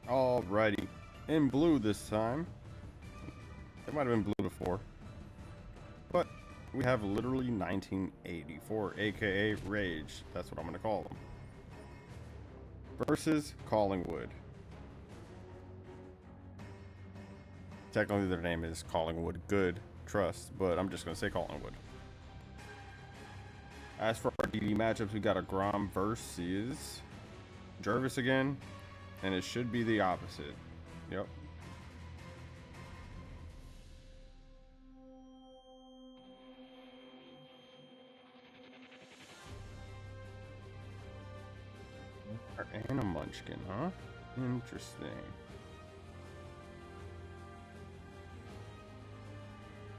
Alrighty, in blue this time. It might have been blue before, but we have literally 1984, aka Rage. That's what I'm gonna call them. Versus Collingwood. Technically, their name is Collingwood Good Trust, but I'm just gonna say Collingwood. As for our DD matchups, we got a Grom versus Jervis again, and it should be the opposite. Yep. And a Munchkin, huh? Interesting.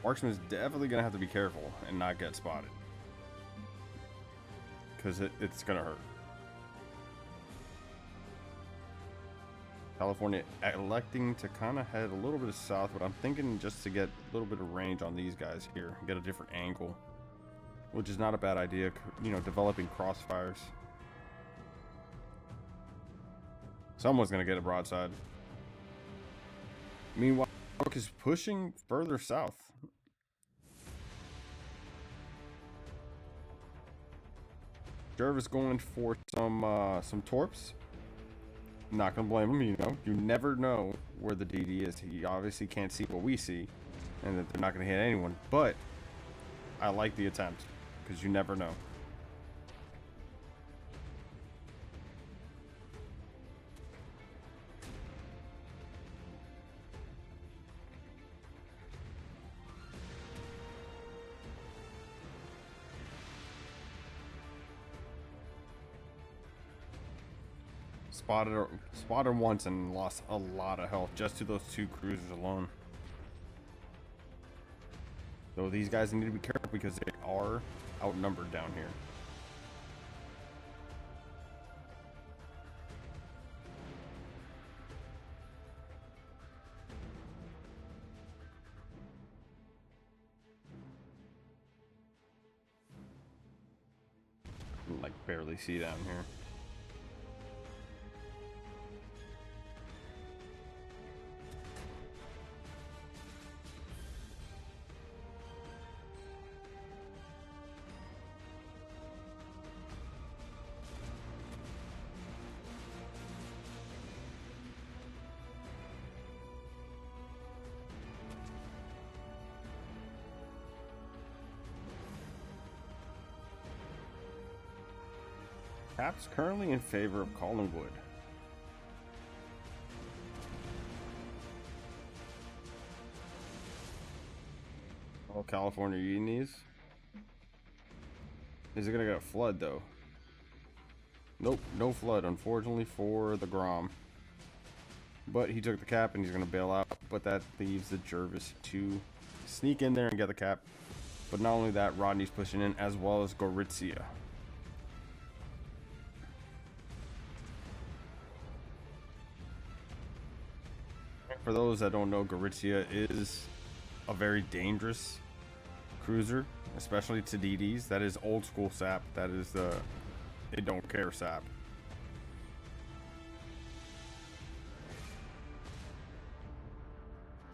Marksman's definitely gonna have to be careful and not get spotted, because it's gonna hurt. California electing to kind of head a little bit south, but I'm thinking just to get a little bit of range on these guys here, get a different angle, which is not a bad idea, you know, developing crossfires. Someone's gonna get a broadside. Meanwhile, Rook is pushing further south. Jervis going for some torps. Not gonna blame him, you know. You never know where the DD is. He obviously can't see what we see, and that they're not gonna hit anyone. But I like the attempt, because you never know. Spotted once and lost a lot of health just to those two cruisers alone. So these guys need to be careful because they are outnumbered down here. I can, like, barely see down here. Cap's currently in favor of Collingwood. Oh, California eating these. Is it gonna get a flood though? Nope, no flood, unfortunately for the Grom. But he took the cap and he's gonna bail out. But that leaves the Jervis to sneak in there and get the cap. But not only that, Rodney's pushing in as well as Gorizia. For those that don't know, Gorizia is a very dangerous cruiser, especially to DDs. That is old school SAP. That is the they don't care SAP.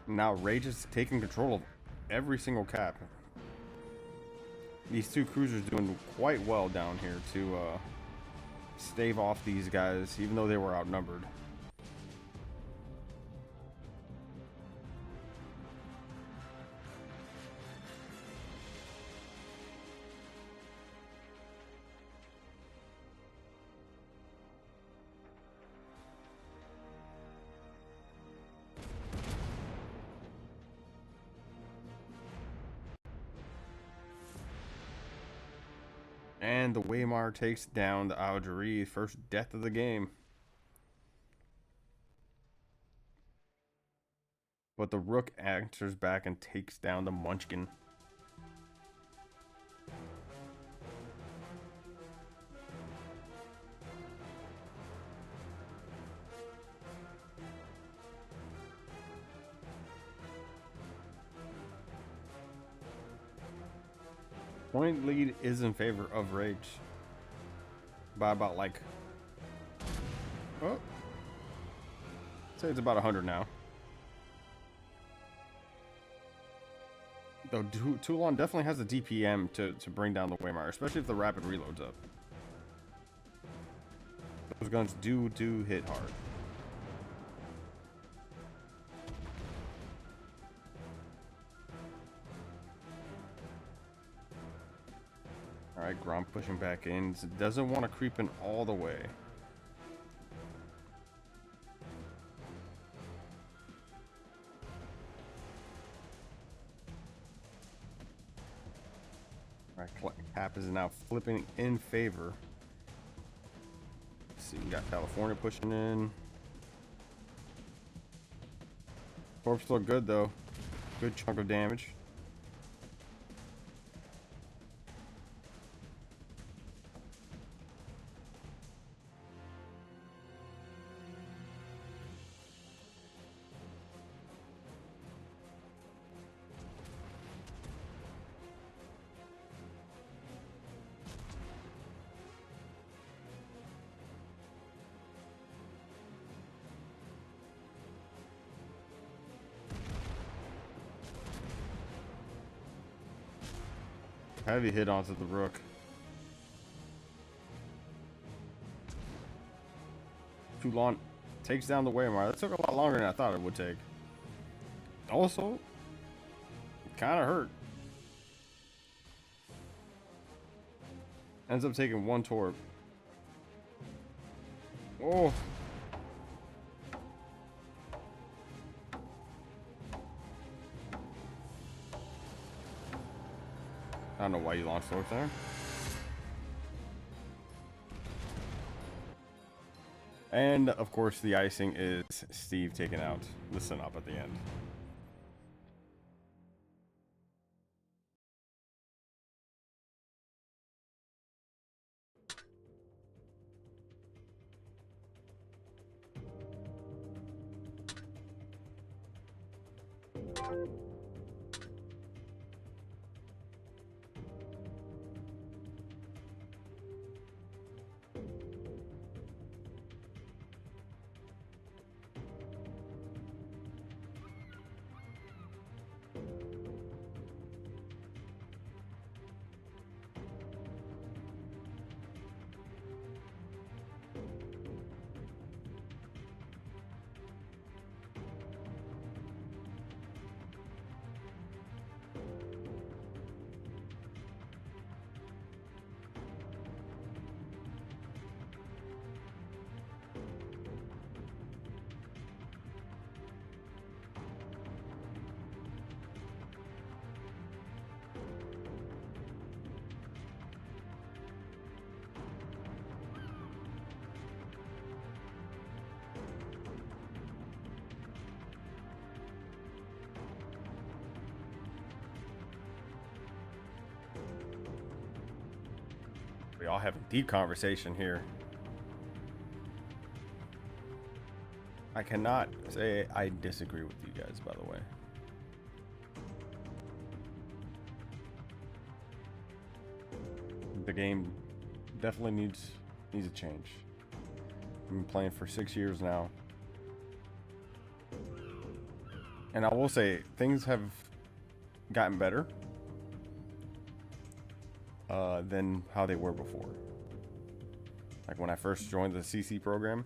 Now Rage is taking control of every single cap. These two cruisers doing quite well down here to stave off these guys, even though they were outnumbered. And the Waymar takes down the Algerie, first death of the game. But the Rook answers back and takes down the Munchkin. Point lead is in favor of Rage by about like, oh, say it's about 100 now. Though Toulon definitely has the DPM to bring down the Waymire, especially if the rapid reloads up. Those guns do hit hard. Alright, Grom pushing back in. Doesn't want to creep in all the way. Alright, Cap is now flipping in favor. Let's see, we got California pushing in. Corpse look good though. Good chunk of damage. Heavy hit onto the Rook. Toulon takes down the Waymire. That took a lot longer than I thought it would take. Also, it kind of hurt. Ends up taking one torp. Oh. I don't know why you launched torp there. And of course the icing is Steve taking out Listen Up at the end. We all have a deep conversation here. I cannot say I disagree with you guys, by the way. The game definitely needs a change. I've been playing for 6 years now. And I will say, things have gotten better than how they were before. Like when I first joined the CC program,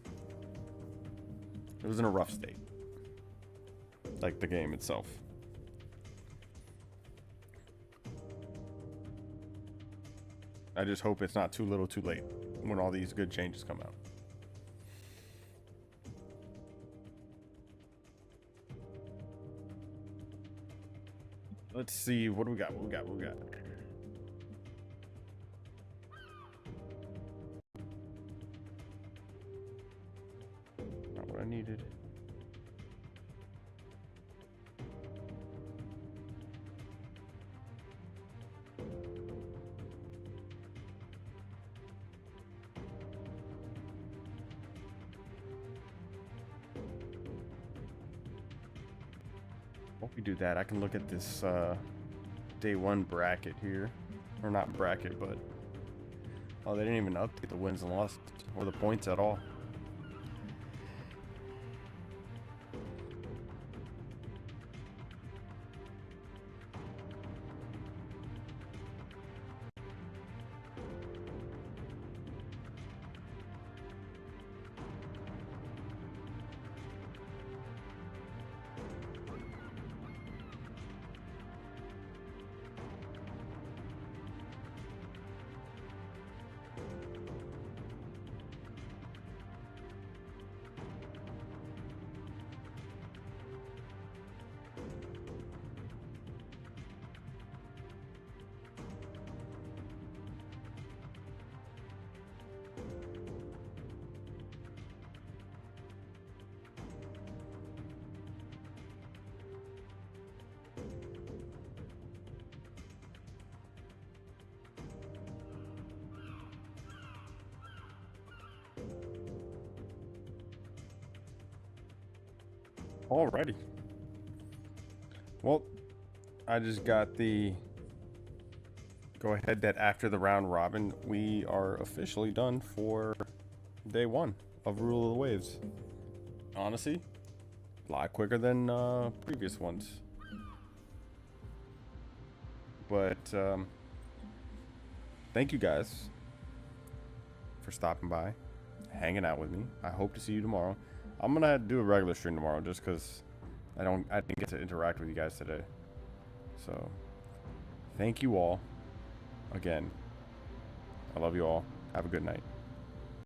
it was in a rough state. Like the game itself. I just hope it's not too little too late when all these good changes come out. Let's see, what do we got? What we got? What we got? Not what I needed. Hope we do that. I can look at this day 1 bracket here. Or not bracket, but... Oh, they didn't even update the wins and losses or the points at all. Alrighty. Well, I just got the go ahead that after the round robin, we are officially done for day 1 of Rule of the Waves. Honestly, a lot quicker than previous ones. But thank you guys for stopping by, hanging out with me. I hope to see you tomorrow. I'm gonna do a regular stream tomorrow just because I didn't get to interact with you guys today. So thank you all again. I love you all. Have a good night.